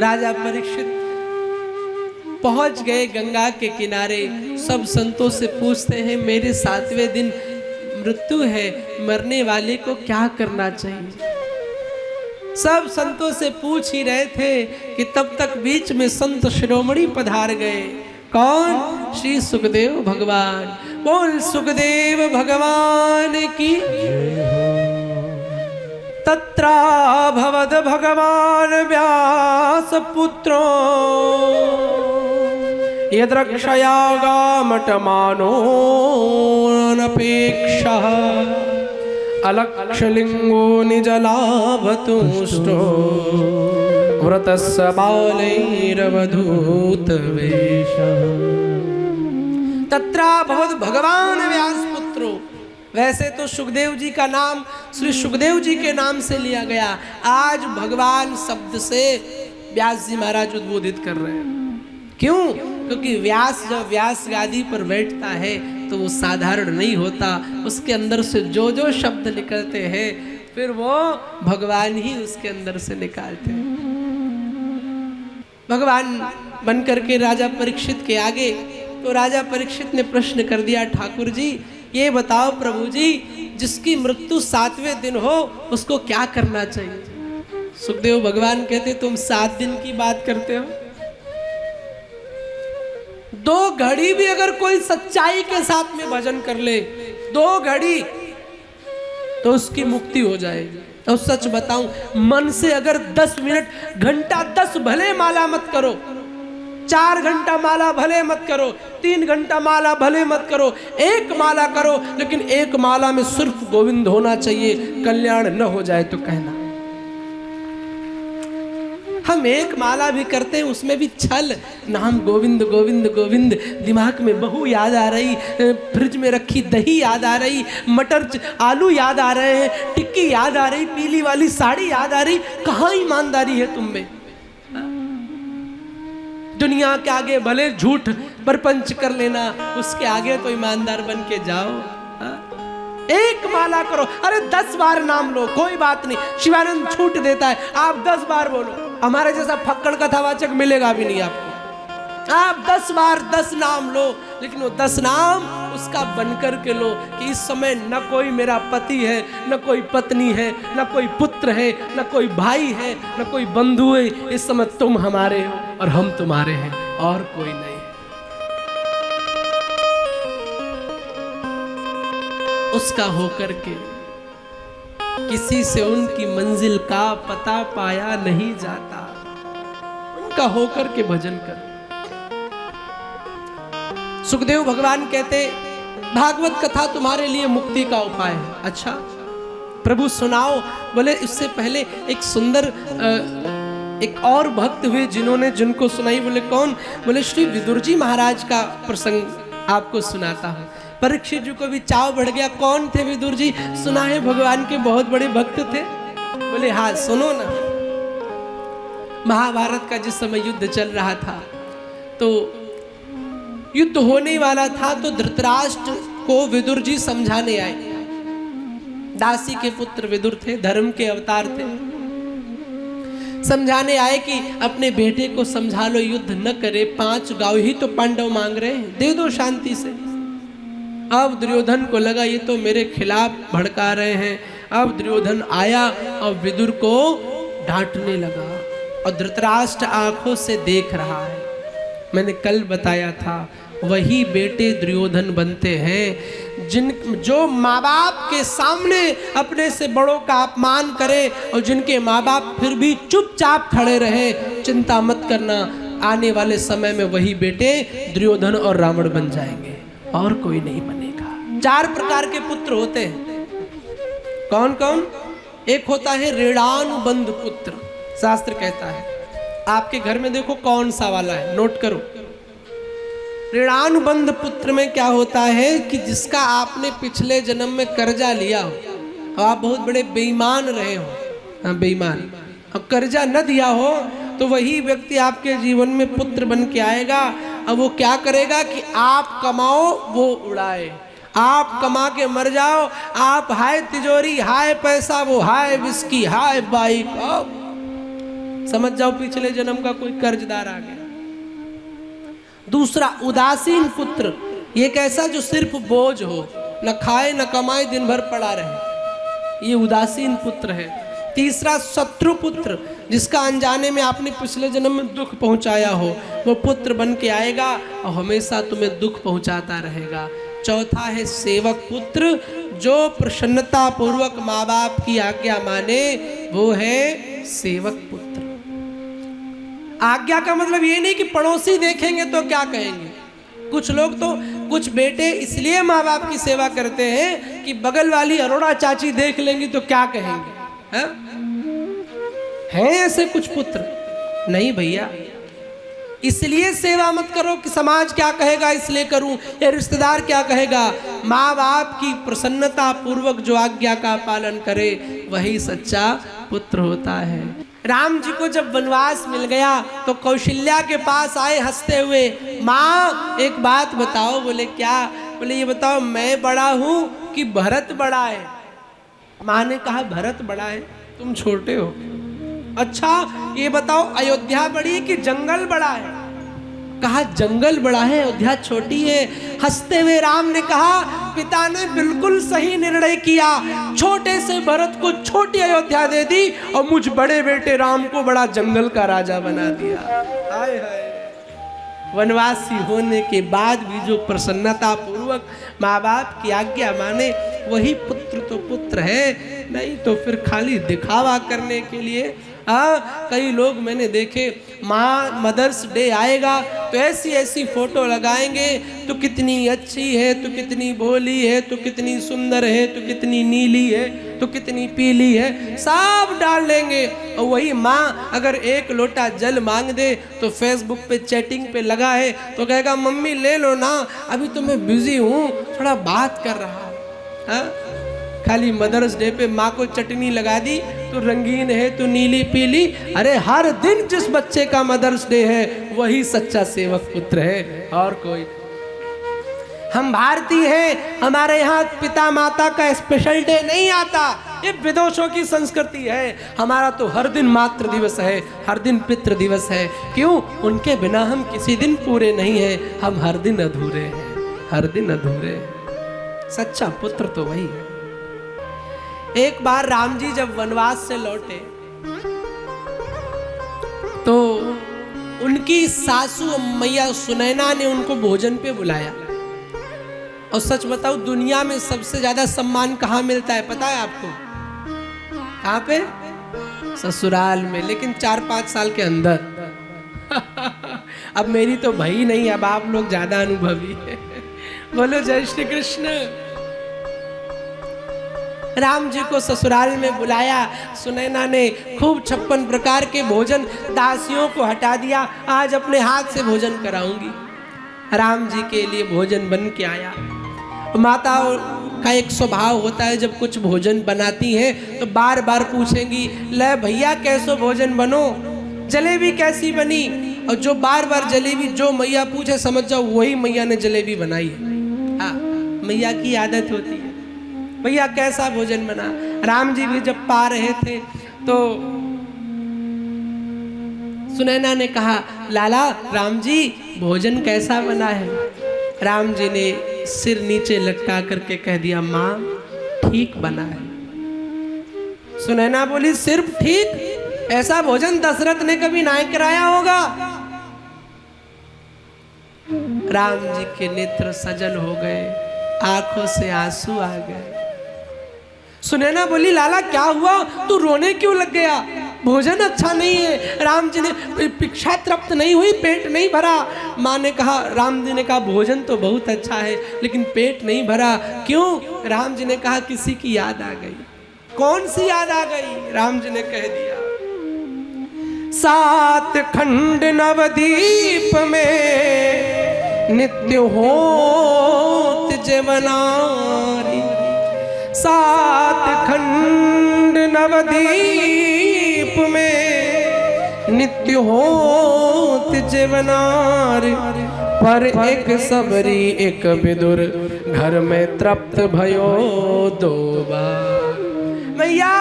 राजा परीक्षित पहुंच गए गंगा के किनारे। सब संतों से पूछते हैं मेरे 7वें दिन मृत्यु है, मरने वाले को क्या करना चाहिए। सब संतों से पूछ ही रहे थे कि तब तक बीच में संत शिरोमणि पधार गए। कौन? श्री सुखदेव भगवान। बोल सुखदेव भगवान की। तत्रा भवद भगवान व्यास पुत्रो यद्रक्षयागामटमानो अनपेक्षः अलक्षलिंगो निजलाभतुष्टो व्रतस्य बालैरवधूतवेषः। तत्रा भवद भगवान व्यास पुत्रो। वैसे तो सुखदेव जी का नाम श्री सुखदेव जी के नाम से लिया गया, आज भगवान शब्द से व्यास जी महाराज उद्बोधित कर रहे हैं। क्यों? क्योंकि व्यास जब व्यास गादी पर बैठता है तो वो साधारण नहीं होता, उसके अंदर से जो जो शब्द निकलते हैं फिर वो भगवान ही उसके अंदर से निकालते हैं। भगवान बनकर के राजा परीक्षित के आगे तो राजा परीक्षित ने प्रश्न कर दिया, ठाकुर जी ये बताओ प्रभु जी, जिसकी मृत्यु 7वें दिन हो उसको क्या करना चाहिए। सुखदेव भगवान कहते तुम 7 दिन की बात करते हो, 2 घड़ी भी अगर कोई सच्चाई के साथ में भजन कर ले, 2 घड़ी तो उसकी मुक्ति हो जाएगी। और सच बताऊं, मन से अगर 10 मिनट घंटा 10 भले माला मत करो, 4 घंटा माला भले मत करो, 3 घंटा माला भले मत करो, 1 माला करो, लेकिन 1 माला में सिर्फ गोविंद होना चाहिए। कल्याण न हो जाए तो कहना। हम 1 माला भी करते हैं उसमें भी छल, नाम गोविंद गोविंद गोविंद, दिमाग में बहू याद आ रही, फ्रिज में रखी दही याद आ रही, मटर आलू याद आ रहे हैं, टिक्की याद आ रही, पीली वाली साड़ी याद आ रही। कहाँ ईमानदारी है तुम में? दुनिया के आगे भले झूठ परपंच कर लेना, उसके आगे तो ईमानदार बन के जाओ। 1 माला करो, अरे 10 बार नाम लो, कोई बात नहीं, शिवानंद छूट देता है, आप 10 बार बोलो। हमारे जैसा फक्कड़ कथावाचक मिलेगा भी नहीं आपको। आप 10 बार 10 नाम लो, लेकिन वो 10 नाम उसका बनकर के लो कि इस समय न कोई मेरा पति है, न कोई पत्नी है, न कोई पुत्र है, न कोई भाई है, न कोई बंधु है। इस समय तुम हमारे हो और हम तुम्हारे हैं, और कोई नहीं। उसका होकर के किसी से उनकी मंजिल का पता पाया नहीं जाता। उनका होकर के भजन कर। सुखदेव भगवान कहते भागवत कथा तुम्हारे लिए मुक्ति का उपाय है। अच्छा प्रभु सुनाओ। बोले इससे पहले एक सुंदर एक और भक्त हुए जिन्होंने जिनको सुनाई। बोले कौन? बोले श्री विदुर जी महाराज का प्रसंग आपको सुनाता हूँ। परीक्षित जी को भी चाव बढ़ गया, कौन थे विदुर जी? सुना है भगवान के बहुत बड़े भक्त थे। बोले हाँ सुनो ना। महाभारत का जिस समय युद्ध चल रहा था तो युद्ध होने वाला था, तो धृतराष्ट्र को विदुर जी समझाने आए। दासी के पुत्र विदुर थे, धर्म के अवतार थे। समझाने आए कि अपने बेटे को समझा लो, युद्ध न करे, 5 गांव ही तो पांडव मांग रहे हैं, दे दो शांति से। अब दुर्योधन को लगा ये तो मेरे खिलाफ भड़का रहे हैं। अब दुर्योधन आया और विदुर को डांटने लगा, और धृतराष्ट्र आंखों से देख रहा है। मैंने कल बताया था वही बेटे दुर्योधन बनते हैं जो माँ बाप के सामने अपने से बड़ों का अपमान करे, और जिनके माँ बाप फिर भी चुपचाप खड़े रहे। चिंता मत करना, आने वाले समय में वही बेटे दुर्योधन और रावण बन जाएंगे, और कोई नहीं बनेगा। 4 प्रकार के पुत्र होते हैं। कौन कौन? एक होता है ऋणानुबंध पुत्र, शास्त्र कहता है। आपके घर में देखो कौन सा वाला है, नोट करो। ऋणानुबंध पुत्र में क्या होता है कि जिसका आपने पिछले जन्म में कर्जा लिया हो, आप बहुत बड़े बेईमान रहे हो, हाँ बेईमान, और कर्जा न दिया हो, तो वही व्यक्ति आपके जीवन में पुत्र बन के आएगा। अब वो क्या करेगा कि आप कमाओ वो उड़ाए, आप कमा के मर जाओ, आप हाय तिजोरी हाय पैसा, वो हाय विस्की हाय बाइक। समझ जाओ पिछले जन्म का कोई कर्जदार आ गया। दूसरा उदासीन पुत्र, ये कैसा जो सिर्फ बोझ हो, न खाए न कमाए, दिन भर पड़ा रहे, ये उदासीन पुत्र है। तीसरा शत्रु पुत्र, जिसका अनजाने में आपने पिछले जन्म में दुख पहुंचाया हो, वो पुत्र बन के आएगा और हमेशा तुम्हें दुख पहुंचाता रहेगा। चौथा है सेवक पुत्र, जो प्रसन्नता पूर्वक माँ बाप की आज्ञा माने, वो है सेवक पुत्र। आज्ञा का मतलब ये नहीं कि पड़ोसी देखेंगे तो क्या कहेंगे। कुछ लोग तो, कुछ बेटे इसलिए माँ बाप की सेवा करते हैं कि बगल वाली अरोड़ा चाची देख लेंगी तो क्या कहेंगे। हैं ऐसे कुछ पुत्र? नहीं भैया, इसलिए सेवा मत करो कि समाज क्या कहेगा इसलिए करूं, या रिश्तेदार क्या कहेगा। माँ बाप की प्रसन्नता पूर्वक जो आज्ञा का पालन करे वही सच्चा पुत्र होता है। राम जी को जब वनवास मिल गया तो कौशल्या के पास आए हंसते हुए, माँ एक बात बताओ। बोले क्या? बोले ये बताओ, मैं बड़ा हूं कि भरत बड़ा है? माँ ने कहा भरत बड़ा है, तुम छोटे हो। अच्छा ये बताओ, अयोध्या बड़ी है कि जंगल बड़ा है? कहा जंगल बड़ा है, अयोध्या छोटी है। हंसते हुए राम ने कहा, पिता ने बिल्कुल सही निर्णय किया, छोटे से भरत को छोटी अयोध्या दे दी और मुझ बड़े बेटे राम को बड़ा जंगल का राजा बना दिया। हाय हाय, वनवासी होने के बाद भी जो प्रसन्नता पूर्वक माँ बाप की आज्ञा माने वही पुत्र तो पुत्र है, नहीं तो फिर खाली दिखावा करने के लिए। कई लोग मैंने देखे, माँ मदर्स डे आएगा तो ऐसी ऐसी फोटो लगाएंगे, तो कितनी अच्छी है, तो कितनी भोली है, तो कितनी सुंदर है, तो कितनी नीली है, तो कितनी पीली है, सब डाल लेंगे। और वही माँ अगर एक लोटा जल मांग दे तो फेसबुक पे चैटिंग पे लगा है तो कहेगा मम्मी ले लो ना, अभी तो मैं बिजी हूँ, थोड़ा बात कर रहा हूँ। खाली मदर्स डे पे माँ को चटनी लगा दी तो रंगीन है, तो नीली पीली। अरे हर दिन जिस बच्चे का मदर्स डे है वही सच्चा सेवक पुत्र है, और कोई। हम भारतीय हैं, हमारे यहाँ पिता माता का स्पेशल डे नहीं आता, ये विदेशों की संस्कृति है। हमारा तो हर दिन मातृ दिवस है, हर दिन पितृ दिवस है। क्यों? उनके बिना हम किसी दिन पूरे नहीं हैं, हम हर दिन अधूरे हैं, हर दिन अधूरे। सच्चा पुत्र तो वही है। एक बार राम जी जब वनवास से लौटे तो उनकी सासू मैया सुनैना ने उनको भोजन पे बुलाया। और सच बताओ, दुनिया में सबसे ज्यादा सम्मान कहाँ मिलता है पता है आपको? कहाँ पे? ससुराल में, लेकिन 4-5 साल के अंदर। अब मेरी तो भाई नहीं, अब आप लोग ज्यादा अनुभवी है। बोलो जय श्री कृष्ण। राम जी को ससुराल में बुलाया, सुनैना ने खूब 56 प्रकार के भोजन, दासियों को हटा दिया, आज अपने हाथ से भोजन कराऊंगी। राम जी के लिए भोजन बन के आया। माताओं का एक स्वभाव होता है, जब कुछ भोजन बनाती हैं तो बार बार पूछेंगी, ले भैया कैसो भोजन बनो, जलेबी कैसी बनी? और जो बार बार जलेबी जो मैया पूछे समझ जाओ वही मैया ने जलेबी बनाई है। हाँ, मैया की आदत होती है। भैया कैसा भोजन बना? राम जी भी जब पा रहे थे तो सुनैना ने कहा, लाला राम जी भोजन कैसा बना है? राम जी ने सिर नीचे लटका करके कह दिया, माँ ठीक बना है। सुनैना बोली, सिर्फ ठीक? ऐसा भोजन दशरथ ने कभी ना कराया होगा। राम जी के नेत्र सजल हो गए, आंखों से आंसू आ गए। सुनैना बोली, लाला क्या हुआ, तू रोने क्यों लग गया? भोजन अच्छा नहीं है। राम जी ने, भिक्षा तृप्त नहीं हुई, पेट नहीं भरा। माँ ने कहा, राम जी ने कहा भोजन तो बहुत अच्छा है लेकिन पेट नहीं भरा। क्यों? राम जी ने कहा किसी की याद आ गई। कौन सी याद आ गई? राम जी ने कह दिया, 7 खंड नवदीप में नित्य होत जीवनारी। 7 खंड नवदीप में नित्य होत जीवनार। पर एक सबरी एक विदुर घर में तृप्त भयो 2 बार। मैया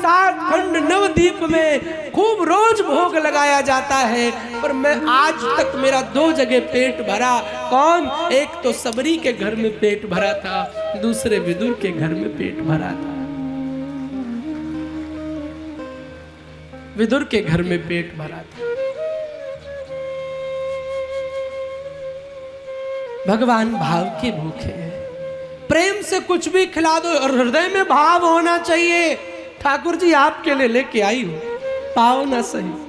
7 खंड नवदीप में खूब रोज भोग लगाया जाता है, पर मैं आज तक मेरा 2 जगह पेट भरा। कौन? एक तो सबरी के घर में पेट भरा था, दूसरे विदुर के घर में पेट भरा था। विदुर के घर में पेट भरा था। भगवान भाव के भूखे हैं। प्रेम से कुछ भी खिला दो और हृदय में भाव होना चाहिए। ठाकुर जी आपके लिए लेके आई हूं, पाओ ना सही।